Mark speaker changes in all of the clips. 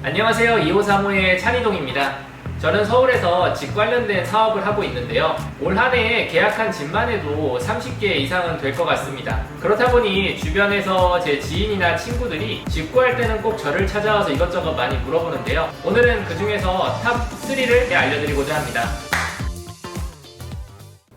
Speaker 1: 안녕하세요. 2535의 찬이동입니다. 저는 서울에서 집 관련된 사업을 하고 있는데요. 올 한 해에 계약한 집만 해도 30개 이상은 될 것 같습니다. 그렇다 보니 주변에서 제 지인이나 친구들이 집 구할 때는 꼭 저를 찾아와서 이것저것 많이 물어보는데요. 오늘은 그 중에서 탑 3를 알려드리고자 합니다.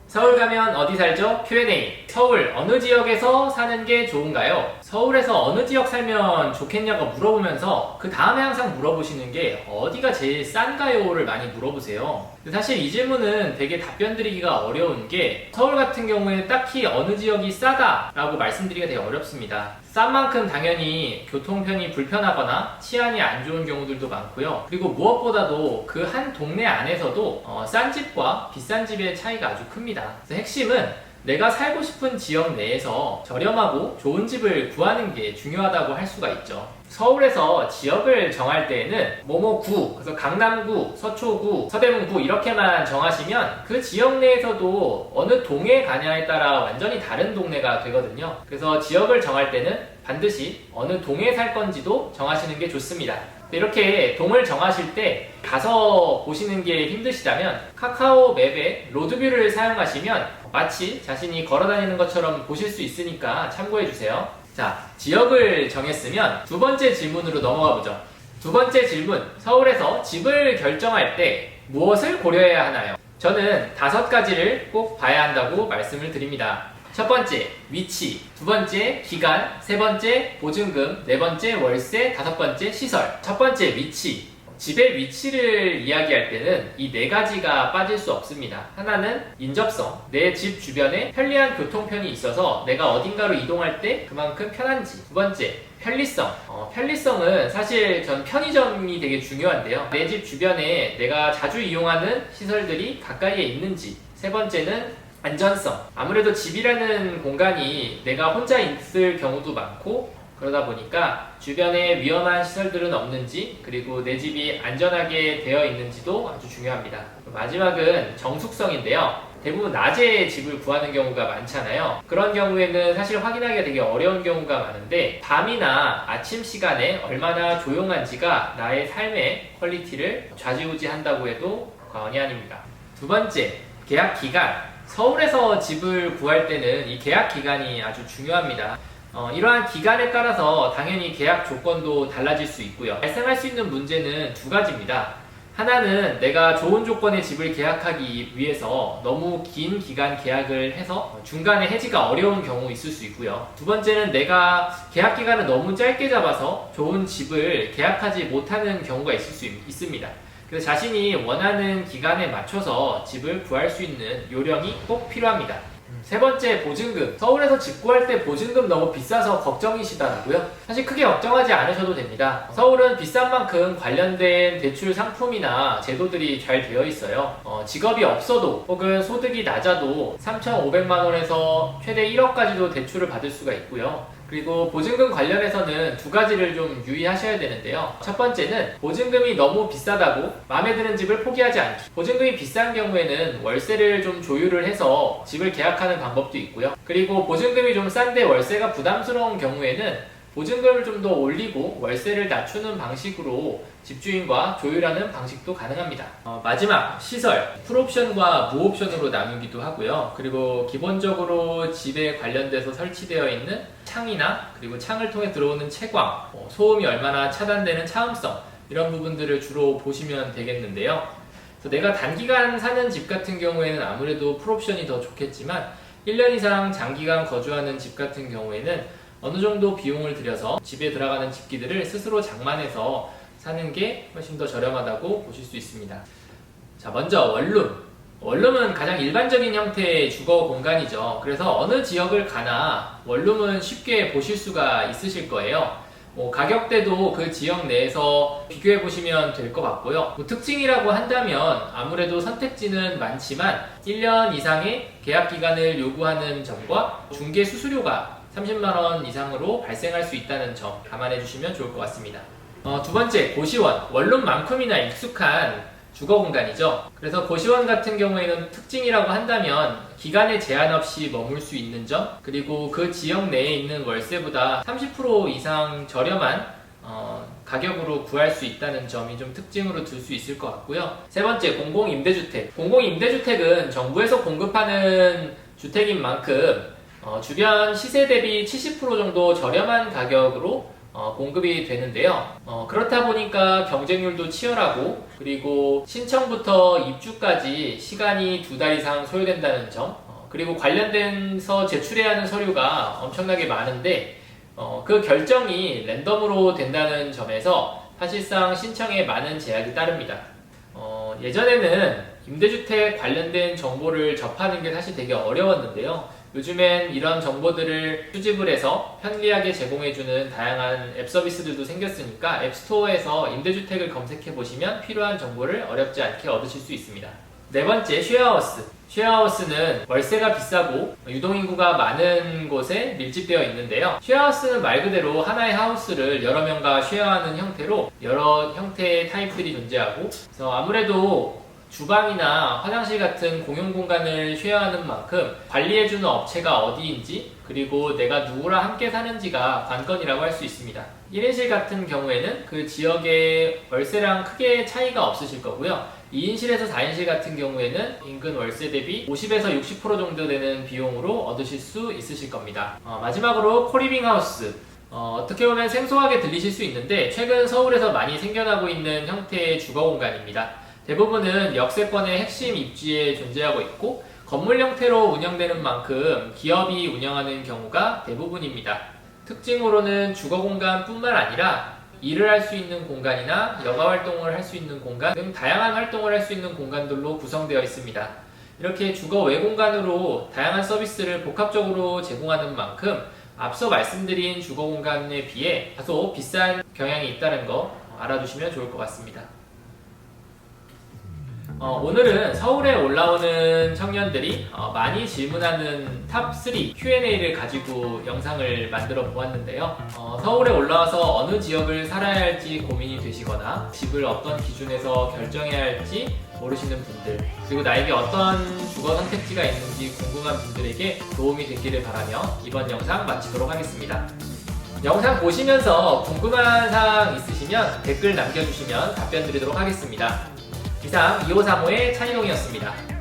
Speaker 1: 서울 가면 어디 살죠? Q&A. 서울 어느 지역에서 사는 게 좋은가요? 서울에서 어느 지역 살면 좋겠냐고 물어보면서 그 다음에 항상 물어보시는 게 어디가 제일 싼가요?를 많이 물어보세요. 사실 이 질문은 되게 답변 드리기가 어려운 게 서울 같은 경우에는 딱히 어느 지역이 싸다라고 말씀드리기가 되게 어렵습니다. 싼 만큼 당연히 교통편이 불편하거나 치안이 안 좋은 경우들도 많고요. 그리고 무엇보다도 그 한 동네 안에서도 싼 집과 비싼 집의 차이가 아주 큽니다. 그래서 핵심은 내가 살고 싶은 지역 내에서 저렴하고 좋은 집을 구하는 게 중요하다고 할 수가 있죠. 서울에서 지역을 정할 때에는 뭐뭐구, 그래서 강남구, 서초구, 서대문구 이렇게만 정하시면 그 지역 내에서도 어느 동에 가냐에 따라 완전히 다른 동네가 되거든요. 그래서 지역을 정할 때는 반드시 어느 동에 살 건지도 정하시는 게 좋습니다. 이렇게 동을 정하실 때 가서 보시는 게 힘드시다면 카카오 맵에 로드뷰를 사용하시면 마치 자신이 걸어다니는 것처럼 보실 수 있으니까 참고해주세요. 자, 지역을 정했으면 두 번째 질문으로 넘어가 보죠. 두 번째 질문, 서울에서 집을 결정할 때 무엇을 고려해야 하나요? 저는 5가지를 꼭 봐야 한다고 말씀을 드립니다. 첫 번째, 위치. 두 번째, 기간. 세 번째, 보증금. 네 번째, 월세. 다섯 번째, 시설. 첫 번째, 위치. 집의 위치를 이야기할 때는 이 4가지가 빠질 수 없습니다. 하나는 인접성. 내 집 주변에 편리한 교통편이 있어서 내가 어딘가로 이동할 때 그만큼 편한지. 두 번째, 편리성. 편리성은 사실 전 편의점이 되게 중요한데요. 내 집 주변에 내가 자주 이용하는 시설들이 가까이에 있는지. 세 번째는 안전성. 아무래도 집이라는 공간이 내가 혼자 있을 경우도 많고 그러다 보니까 주변에 위험한 시설들은 없는지, 그리고 내 집이 안전하게 되어 있는지도 아주 중요합니다. 마지막은 정숙성인데요. 대부분 낮에 집을 구하는 경우가 많잖아요. 그런 경우에는 사실 확인하기가 되게 어려운 경우가 많은데 밤이나 아침 시간에 얼마나 조용한지가 나의 삶의 퀄리티를 좌지우지한다고 해도 과언이 아닙니다. 두 번째, 계약 기간. 서울에서 집을 구할 때는 이 계약 기간이 아주 중요합니다. 이러한 기간에 따라서 당연히 계약 조건도 달라질 수 있고요. 발생할 수 있는 문제는 2가지입니다. 하나는 내가 좋은 조건의 집을 계약하기 위해서 너무 긴 기간 계약을 해서 중간에 해지가 어려운 경우 있을 수 있고요. 두 번째는 내가 계약 기간을 너무 짧게 잡아서 좋은 집을 계약하지 못하는 경우가 있을 수 있습니다. 그래서 자신이 원하는 기간에 맞춰서 집을 구할 수 있는 요령이 꼭 필요합니다. 세 번째, 보증금. 서울에서 집 구할 때 보증금 너무 비싸서 걱정이시다고요? 사실 크게 걱정하지 않으셔도 됩니다. 서울은 비싼 만큼 관련된 대출 상품이나 제도들이 잘 되어 있어요. 직업이 없어도 혹은 소득이 낮아도 3,500만 원에서 최대 1억까지도 대출을 받을 수가 있고요. 그리고 보증금 관련해서는 2가지를 좀 유의하셔야 되는데요. 첫 번째는 보증금이 너무 비싸다고 마음에 드는 집을 포기하지 않기. 보증금이 비싼 경우에는 월세를 좀 조율을 해서 집을 계약하는 방법도 있고요. 그리고 보증금이 좀 싼데 월세가 부담스러운 경우에는 보증금을 좀 더 올리고 월세를 낮추는 방식으로 집주인과 조율하는 방식도 가능합니다. 마지막, 시설. 풀옵션과 무옵션으로 나누기도 하고요. 그리고 기본적으로 집에 관련돼서 설치되어 있는 창이나 그리고 창을 통해 들어오는 채광, 소음이 얼마나 차단되는 차음성, 이런 부분들을 주로 보시면 되겠는데요. 그래서 내가 단기간 사는 집 같은 경우에는 아무래도 풀옵션이 더 좋겠지만 1년 이상 장기간 거주하는 집 같은 경우에는 어느 정도 비용을 들여서 집에 들어가는 집기들을 스스로 장만해서 사는 게 훨씬 더 저렴하다고 보실 수 있습니다. 자, 먼저 원룸. 원룸은 가장 일반적인 형태의 주거 공간이죠. 그래서 어느 지역을 가나 원룸은 쉽게 보실 수가 있으실 거예요. 가격대도 그 지역 내에서 비교해 보시면 될 것 같고요. 특징이라고 한다면 아무래도 선택지는 많지만 1년 이상의 계약 기간을 요구하는 점과 중개 수수료가 30만 원 이상으로 발생할 수 있다는 점 감안해 주시면 좋을 것 같습니다. 두 번째, 고시원. 원룸만큼이나 익숙한 주거 공간이죠. 그래서 고시원 같은 경우에는 특징이라고 한다면 기간에 제한 없이 머물 수 있는 점, 그리고 그 지역 내에 있는 월세보다 30% 이상 저렴한 가격으로 구할 수 있다는 점이 좀 특징으로 들 수 있을 것 같고요. 세 번째, 공공임대주택. 공공임대주택은 정부에서 공급하는 주택인 만큼 주변 시세 대비 70% 정도 저렴한 가격으로 공급이 되는데요. 그렇다 보니까 경쟁률도 치열하고, 그리고 신청부터 입주까지 시간이 2달 이상 소요된다는 점, 그리고 관련돼서 제출해야 하는 서류가 엄청나게 많은데 그 결정이 랜덤으로 된다는 점에서 사실상 신청에 많은 제약이 따릅니다. 예전에는 임대주택 관련된 정보를 접하는 게 사실 되게 어려웠는데요. 요즘엔 이런 정보들을 수집을 해서 편리하게 제공해주는 다양한 앱 서비스들도 생겼으니까 앱스토어에서 임대주택을 검색해 보시면 필요한 정보를 어렵지 않게 얻으실 수 있습니다. 네 번째, 쉐어하우스. 쉐어하우스는 월세가 비싸고 유동인구가 많은 곳에 밀집되어 있는데요. 쉐어하우스는 말 그대로 하나의 하우스를 여러 명과 쉐어하는 형태로 여러 형태의 타입들이 존재하고, 그래서 아무래도 주방이나 화장실 같은 공용 공간을 쉐어하는 만큼 관리해주는 업체가 어디인지, 그리고 내가 누구랑 함께 사는지가 관건이라고 할 수 있습니다. 1인실 같은 경우에는 그 지역의 월세랑 크게 차이가 없으실 거고요. 2인실에서 4인실 같은 경우에는 인근 월세 대비 50에서 60% 정도 되는 비용으로 얻으실 수 있으실 겁니다. 마지막으로 코리빙 하우스. 어떻게 보면 생소하게 들리실 수 있는데 최근 서울에서 많이 생겨나고 있는 형태의 주거 공간입니다. 대부분은 역세권의 핵심 입지에 존재하고 있고 건물 형태로 운영되는 만큼 기업이 운영하는 경우가 대부분입니다. 특징으로는 주거 공간뿐만 아니라 일을 할 수 있는 공간이나 여가 활동을 할 수 있는 공간 등 다양한 활동을 할 수 있는 공간들로 구성되어 있습니다. 이렇게 주거 외 공간으로 다양한 서비스를 복합적으로 제공하는 만큼 앞서 말씀드린 주거 공간에 비해 다소 비싼 경향이 있다는 거 알아두시면 좋을 것 같습니다. 오늘은 서울에 올라오는 청년들이 많이 질문하는 탑3 Q&A를 가지고 영상을 만들어 보았는데요. 서울에 올라와서 어느 지역을 살아야 할지 고민이 되시거나 집을 어떤 기준에서 결정해야 할지 모르시는 분들, 그리고 나에게 어떤 주거 선택지가 있는지 궁금한 분들에게 도움이 됐기를 바라며 이번 영상 마치도록 하겠습니다. 영상 보시면서 궁금한 사항 있으시면 댓글 남겨주시면 답변 드리도록 하겠습니다. 이상 2535의 찬희동이었습니다.